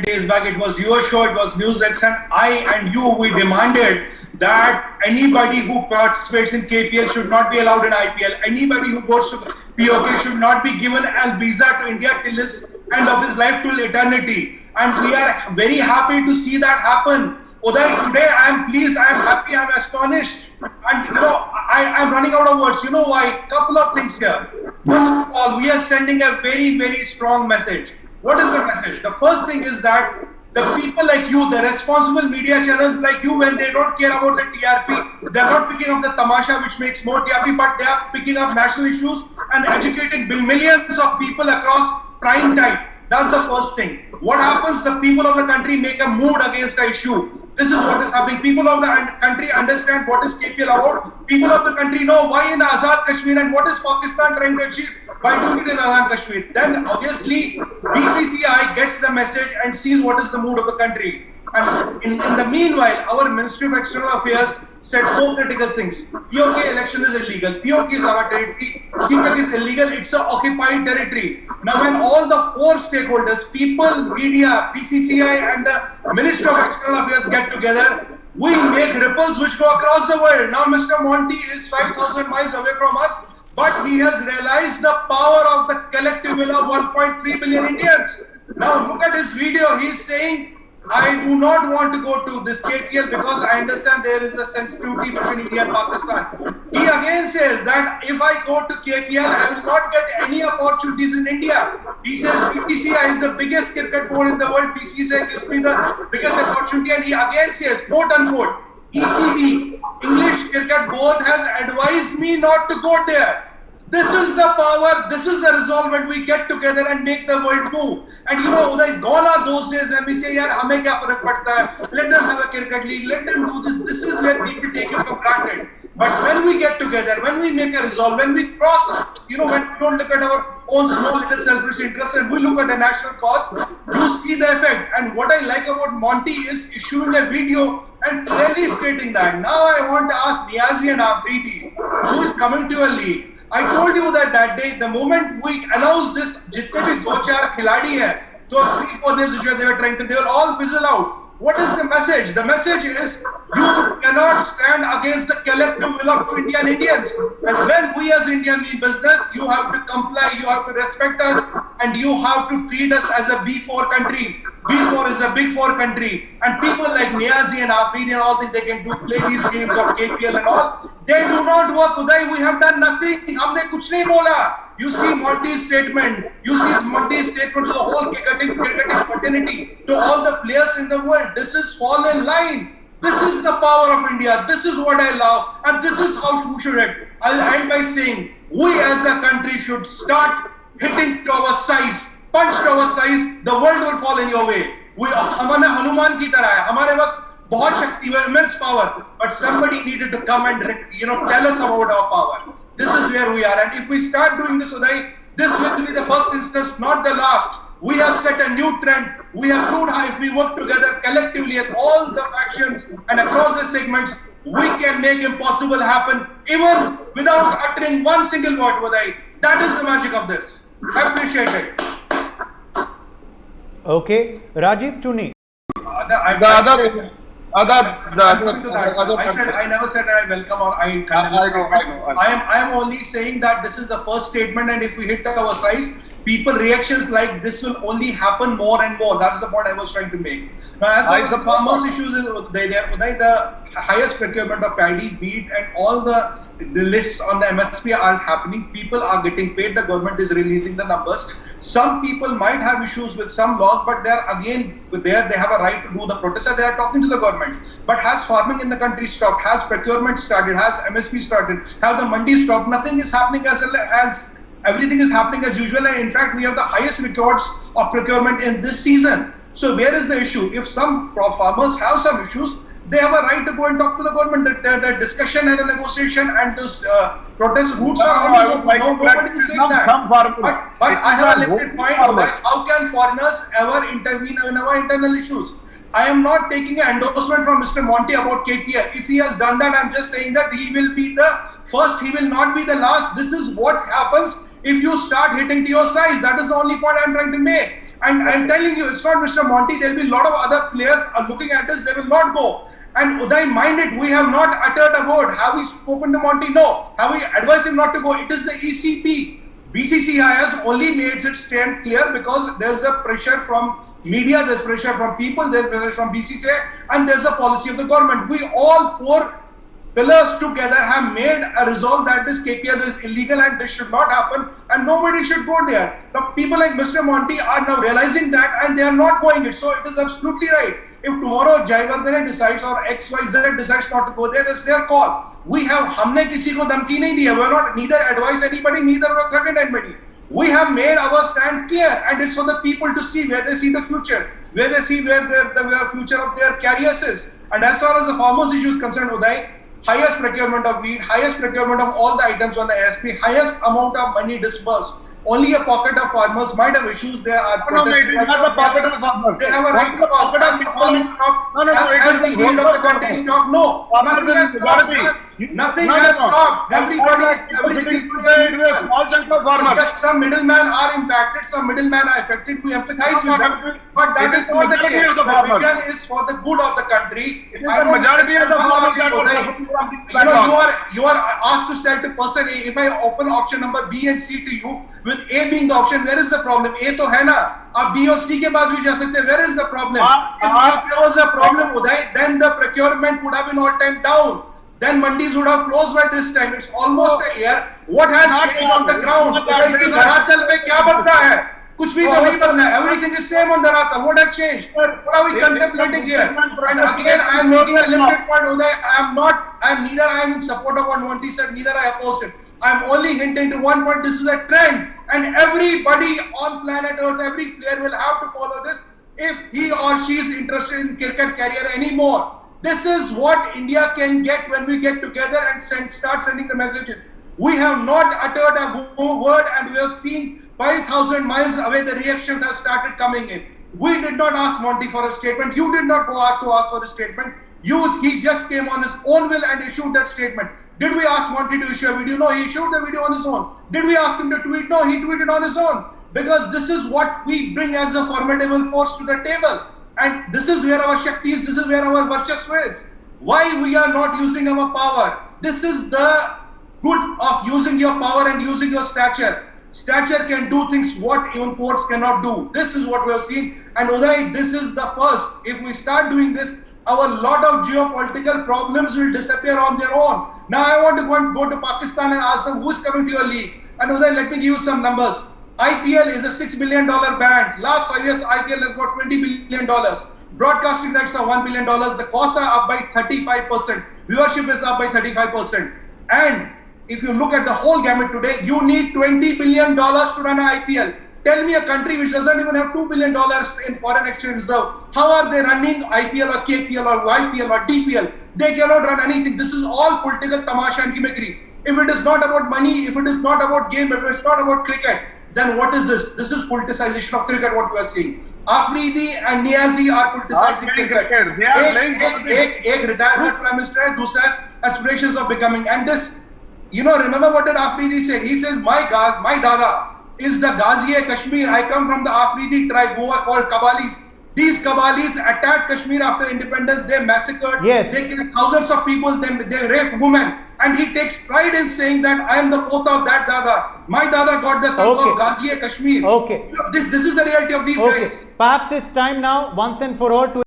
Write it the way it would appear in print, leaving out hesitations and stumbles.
days back, it was your show, it was NewsX, and I and you, we demanded that anybody who participates in KPL should not be allowed in IPL. Anybody who goes to POK should not be given a visa to India till his end of his life, till eternity. And we are very happy to see that happen. Uday, today I am pleased, I am happy, I am astonished. And I am running out of words. You know why? Couple of things here. First of all, we are sending a very, very strong message. What is the message? The first thing is that the people like you, the responsible media channels like you, when they don't care about the TRP, they're not picking up the tamasha which makes more TRP, but they are picking up national issues and educating millions of people across prime time. That's the first thing. What happens? The people of the country make a mood against the issue. This is what is happening. People of the country understand what is KPL about. People of the country know why in Azad Kashmir and what is Pakistan trying to achieve by doing it in Azad Kashmir. Then obviously BCCI gets the message and sees what is the mood of the country. And in the meanwhile, our Ministry of External Affairs said so critical things. POK election is illegal. POK is our territory. CPEC is illegal. It's an occupied territory. Now when all the four stakeholders, people, media, BCCI and the Ministry of External Affairs get together, we make ripples which go across the world. Now Mr. Monty is 5,000 miles away from us, but he has realized the power of the collective will of 1.3 billion Indians. Now look at his video. He's saying, I do not want to go to this KPL because I understand there is a sensitivity between India and Pakistan. He again says that if I go to KPL, I will not get any opportunities in India. He says BCCI is the biggest cricket board in the world. BCCI gives me the biggest opportunity, and he again says, quote unquote, ECB, English Cricket Board, has advised me not to go there. This is the power, this is the resolve when we get together and make the world move. And Uday, gone are those days when we say, yaar, hame kya farak padta hai? Let them have a cricket league, let them do this. This is where people take it for granted. But when we get together, when we make a resolve, when we cross, when we don't look at our own small little selfish interest and we look at the national cause, you see the effect. And what I like about Monty is issuing a video and clearly stating that. Now I want to ask Niazi and Afridi, who is coming to a league. I told you that day, the moment we announced this, jitne bhi 2-4 khiladi hai, those 3-4 names which they were trying to, they will all fizzle out. What is the message? The message is, you cannot stand against the collective will of Indian Indians. And when we as Indian mean business, you have to comply, you have to respect us, and you have to treat us as a B4 country. B4 is a big 4 country. And people like Niazi and Afridi and all things, they can play these games of KPL and all. They do not work. Uday, we have done nothing. Humne kuch nahi bola. You see Monty's statement. You see Monty's statement to the whole cricketing fraternity, to all the players in the world. This is fall in line. This is the power of India. This is what I love. And this is how we should act. I'll end by saying, we as a country should start hitting to our size. Punch to our size. The world will fall in your way. We hamane Hanuman ki tarah hai. Hamare bas bahut shakti hai, immense power. But somebody needed to come and tell us about our power. This is where we are. And if we start doing this, Uday, this will be the first instance, not the last. We have set a new trend. We have proved how if we work together collectively as all the factions and across the segments, we can make impossible happen even without uttering one single word, Uday. That is the magic of this. I appreciate it. Okay. Rajiv Chuni. I never said that I welcome or I condemn. I am only saying that this is the first statement, and if we hit our size, people reactions like this will only happen more and more. That's the point I was trying to make. Now, as the farmers' issues, the highest procurement of paddy, wheat, and all the lists on the MSP are happening. People are getting paid. The government is releasing the numbers. Some people might have issues with some laws, but they have a right to do the protest. They are talking to the government. But has farming in the country stopped? Has procurement started? Has MSP started? Have the mandi stopped? Nothing is happening as everything is happening as usual. And in fact, we have the highest records of procurement in this season. So where is the issue? If some farmers have some issues, they have a right to go and talk to the government. The discussion and the negotiation and this protest routes are open. Nobody is saying that. But I have a limited point. How can foreigners ever intervene in our internal issues? I am not taking an endorsement from Mr. Monty about KPL. If he has done that, I'm just saying that he will be the first. He will not be the last. This is what happens if you start hitting to your size. That is the only point I'm trying to make. And I'm telling you, it's not Mr. Monty. There'll be a lot of other players are looking at this. They will not go. And Uday, mind it, we have not uttered a word. Have we spoken to Monty? No. Have we advised him not to go? It is the ECP. BCCI has only made its stand clear because there's a pressure from media, there's pressure from people, there's pressure from BCCI, and there's a policy of the government. We all four pillars together have made a resolve that this KPL is illegal and this should not happen and nobody should go there. Now people like Mr. Monty are now realizing that and they are not going it. So it is absolutely right. If tomorrow Jayawardene decides or XYZ decides not to go there, that's their call. We have, हमने किसी को धमकी नहीं दी है. We are not neither advise anybody, neither we have threatened anybody. We have made our stand clear and it's for the people to see where they see the future, where they see where the future of their careers is. And as far as the farmers issue is concerned, Uday, highest procurement of wheat, highest procurement of all the items on the ASP, highest amount of money disbursed. Only a pocket of farmers might have issues. They are protesting. No, it is not the pocket of farmers. They have a right to cause. Has the farming stopped? Has the yield of the country stopped? No. Nothing has stopped. Nothing has stopped. Everybody is just some middlemen are impacted, some middlemen are affected. We empathize with them. But that is not the case. The vision is for the good of the country. It is the majority of the farmers. You are asked to sell to person A. If I open option number B and C to you, with A being the option, where is the problem? A तो है ना, आप B और C के पास भी जा सकते हैं. Where is the problem? If there was a problem, Uday, then the procurement would have been all time down. Then mandis would have closed by this time. It's almost a year. What has changed on the ground? इसकी धरातल पे क्या बदला है? कुछ भी तो नहीं बदला है. Everything is same on the धरातल. What has changed? What are we contemplating here? And again, I am making a limited point, Uday. I am in support of what Monty said. Neither I oppose it. I am only hinting to one point. This is a trend. And everybody on planet Earth, every player will have to follow this if he or she is interested in cricket career anymore. This is what India can get when we get together and start sending the messages. We have not uttered a word and we are seeing 5,000 miles away the reactions have started coming in. We did not ask Monty for a statement. You did not go out to ask for a statement. He just came on his own will and issued that statement. Did we ask Monty to issue a video? No, he issued the video on his own. Did we ask him to tweet? No, he tweeted on his own. Because this is what we bring as a formidable force to the table. And this is where our Shakti is, this is where our Varchasva is. Why we are not using our power? This is the good of using your power and using your stature. Stature can do things what even force cannot do. This is what we have seen. And Uday, this is the first. If we start doing this, our lot of geopolitical problems will disappear on their own. Now I want to go to Pakistan and ask them who's coming to your league. And Uday, let me give you some numbers. IPL is a $6 billion brand. Last 5 years, IPL has got $20 billion. Broadcasting rights are $1 billion. The costs are up by 35%. Viewership is up by 35%. And if you look at the whole gamut today, you need $20 billion to run an IPL. Tell me a country which doesn't even have $2 billion in foreign exchange reserve. How are they running IPL or KPL or YPL or DPL? They cannot run anything. This is all political tamasha and gimmickry. If it is not about money, if it is not about game, if it is not about cricket, then what is this? This is politicization of cricket, what we are seeing. Afridi and Niazi are politicizing cricket. They are playing एक retired prime minister है, दूसरा has aspirations of becoming. And this, remember what did Afridi said? He says, my dada is the Ghazi-e-Kashmir. I come from the Afridi tribe who are called Kabalis. These Kabalis attacked Kashmir after independence. They massacred. Yes. They killed thousands of people. They raped women. And he takes pride in saying that I am the pota of that Dada. My Dada got the thumb of Ghazi-e-Kashmir. Okay. This is the reality of these guys. Perhaps it's time now, once and for all, to